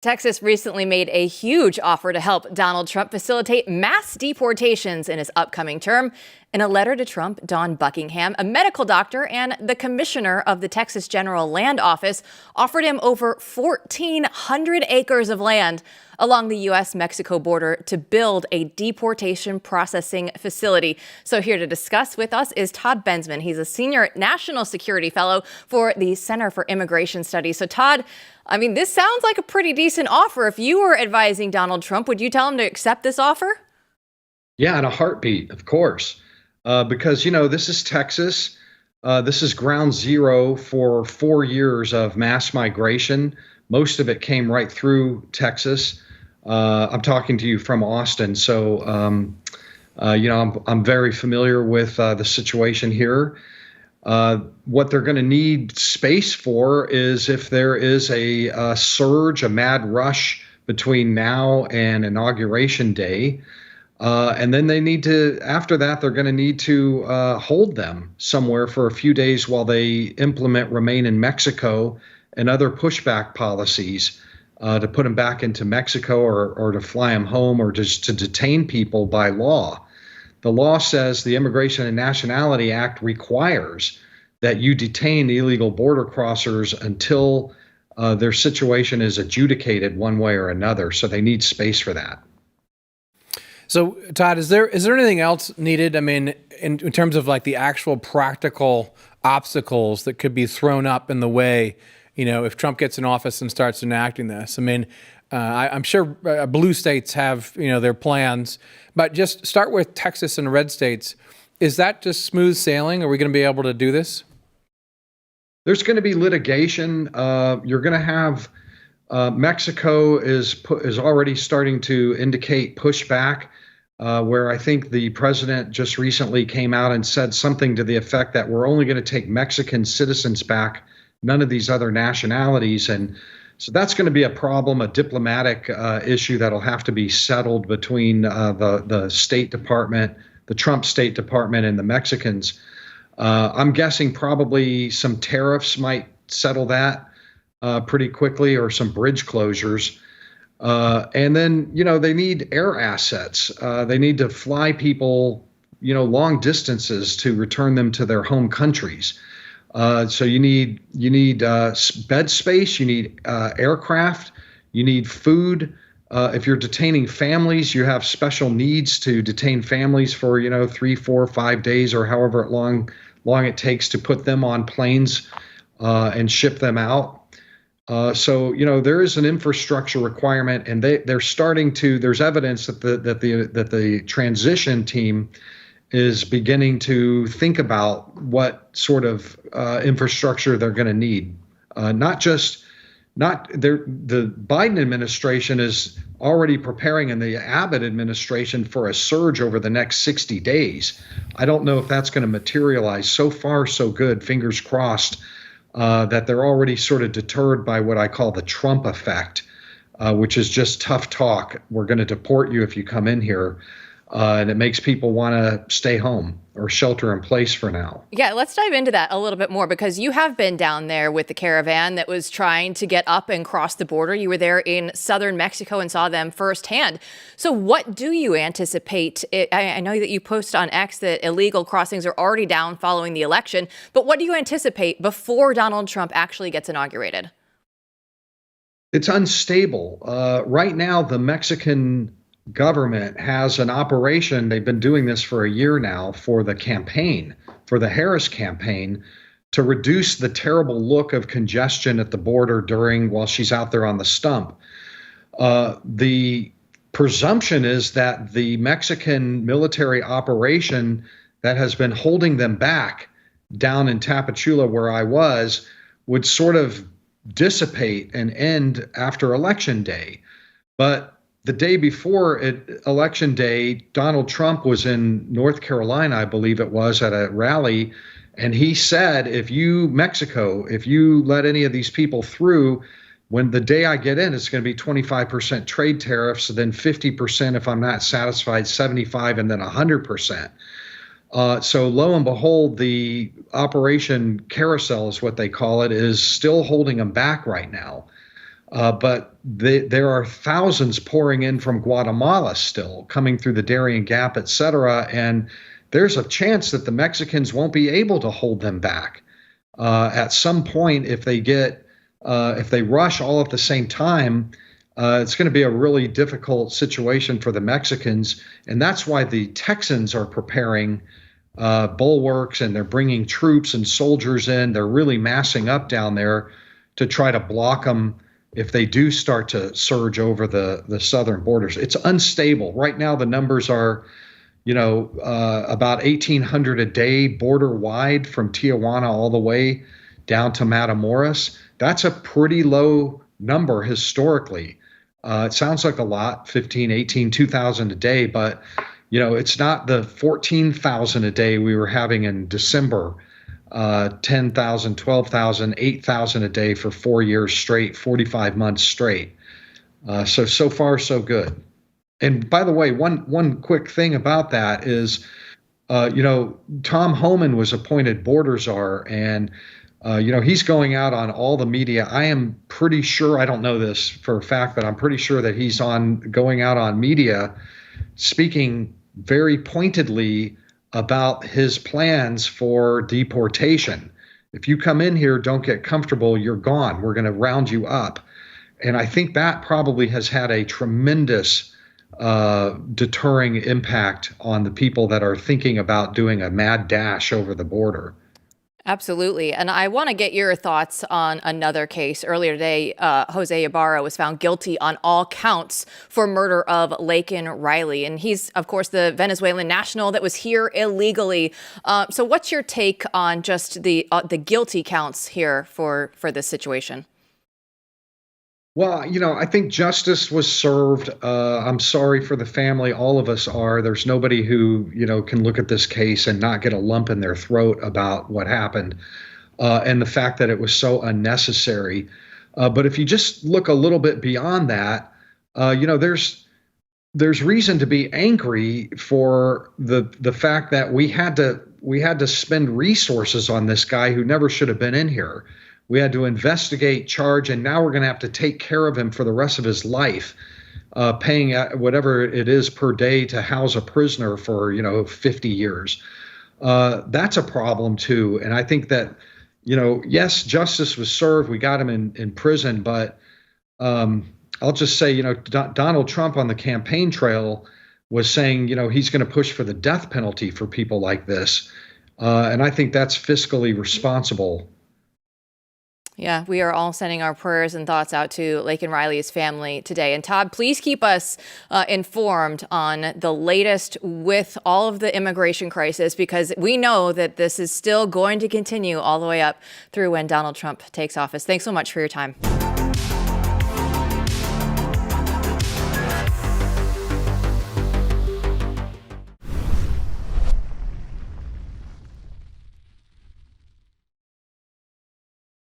Texas recently made a huge offer to help Donald Trump facilitate mass deportations in his upcoming term. In a letter to Trump, Don Buckingham, a medical doctor and the commissioner of the Texas General Land Office, offered him over 1,400 acres of land along the U.S.-Mexico border to build a deportation processing facility. So here to discuss with us is Todd Bensman. He's a senior national security fellow for the Center for Immigration Studies. So Todd, I mean, this sounds like a pretty decent offer. If you were advising Donald Trump, would you tell him to accept this offer? Yeah, in a heartbeat, of course. Because, this is Texas. This is ground zero for 4 years of mass migration. Most of it came right through Texas. I'm talking to you from Austin. So, I'm very familiar with the situation here. What they're going to need space for is if there is a surge, a mad rush between now and Inauguration Day. And then after that, they're going to need to hold them somewhere for a few days while they implement Remain in Mexico and other pushback policies to put them back into Mexico or to fly them home or just to detain people by law. The law says the Immigration and Nationality Act requires that you detain illegal border crossers until their situation is adjudicated one way or another. So they need space for that. So, Todd, is there anything else needed? I mean, in terms of like the actual practical obstacles that could be thrown up in the way, if Trump gets in office and starts enacting this? I mean, I'm sure blue states have, their plans, but just start with Texas and red states. Is that just smooth sailing? Are we going to be able to do this? There's going to be litigation. You're going to have Mexico is already starting to indicate pushback, where I think the president just recently came out and said something to the effect that we're only going to take Mexican citizens back, none of these other nationalities. And so that's going to be a problem, a diplomatic issue that'll have to be settled between the State Department, the Trump State Department, and the Mexicans. I'm guessing probably some tariffs might settle that pretty quickly, or some bridge closures. And then, they need air assets. They need to fly people, long distances to return them to their home countries. So you need bed space, you need aircraft, you need food. If you're detaining families, you have special needs to detain families for, 3, 4, 5 days, or however long it takes to put them on planes and ship them out. So there is an infrastructure requirement, and they're starting to. There's evidence that the transition team is beginning to think about what sort of infrastructure they're going to need. The Biden administration is already preparing, and the Abbott administration, for a surge over the next 60 days. I don't know if that's going to materialize. So far, so good. Fingers crossed. That they're already sort of deterred by what I call the Trump effect, which is just tough talk. We're going to deport you if you come in here. And it makes people want to stay home or shelter in place for now. Yeah, let's dive into that a little bit more, because you have been down there with the caravan that was trying to get up and cross the border. You were there in southern Mexico and saw them firsthand. So what do you anticipate? I know that you post on X that illegal crossings are already down following the election, but what do you anticipate before Donald Trump actually gets inaugurated? It's unstable. Right now, the Mexican government has an operation. They've been doing this for a year now for the campaign, for the Harris campaign, to reduce the terrible look of congestion at the border while she's out there on the stump. The presumption is that the Mexican military operation that has been holding them back down in Tapachula, where I was, would sort of dissipate and end after Election Day. But the day before Election Day, Donald Trump was in North Carolina, I believe it was, at a rally, and he said, if you let any of these people through, when the day I get in, it's going to be 25% trade tariffs, then 50% if I'm not satisfied, 75%, and then 100%. So lo and behold, the Operation Carousel is what they call it, is still holding them back right now. But there are thousands pouring in from Guatemala still, coming through the Darien Gap, et cetera. And there's a chance that the Mexicans won't be able to hold them back. At some point, if they rush all at the same time, it's going to be a really difficult situation for the Mexicans. And that's why the Texans are preparing bulwarks, and they're bringing troops and soldiers in. They're really massing up down there to try to block them if they do start to surge over the southern borders. It's unstable. Right now, the numbers are, about 1,800 a day border wide from Tijuana all the way down to Matamoros. That's a pretty low number historically. It sounds like a lot, 15, 18, 2,000 a day, but it's not the 14,000 a day we were having in December. 10,000, 12,000, 8,000 a day for 4 years straight, 45 months straight. So far, so good. And by the way, one quick thing about that is, Tom Homan was appointed border czar, and he's going out on all the media. I am pretty sure, I don't know this for a fact, but I'm pretty sure that he's going out on media speaking very pointedly about his plans for deportation. If you come in here, don't get comfortable, you're gone. We're going to round you up. And I think that probably has had a tremendous deterring impact on the people that are thinking about doing a mad dash over the border. Absolutely. And I want to get your thoughts on another case. Earlier today, Jose Ibarra was found guilty on all counts for murder of Laken Riley. And he's, of course, the Venezuelan national that was here illegally. So what's your take on just the guilty counts here for this situation? Well, I think justice was served. I'm sorry for the family. All of us are. There's nobody who, can look at this case and not get a lump in their throat about what happened and the fact that it was so unnecessary. But if you just look a little bit beyond that, there's reason to be angry for the fact that we had to spend resources on this guy who never should have been in here. We had to investigate, charge, and now we're going to have to take care of him for the rest of his life, paying whatever it is per day to house a prisoner for, 50 years. That's a problem, too. And I think that, yes, justice was served. We got him in prison. But I'll just say, Donald Trump on the campaign trail was saying, he's going to push for the death penalty for people like this. And I think that's fiscally responsible. Yeah, we are all sending our prayers and thoughts out to Laken Riley's family today. And Todd, please keep us informed on the latest with all of the immigration crisis, because we know that this is still going to continue all the way up through when Donald Trump takes office. Thanks so much for your time.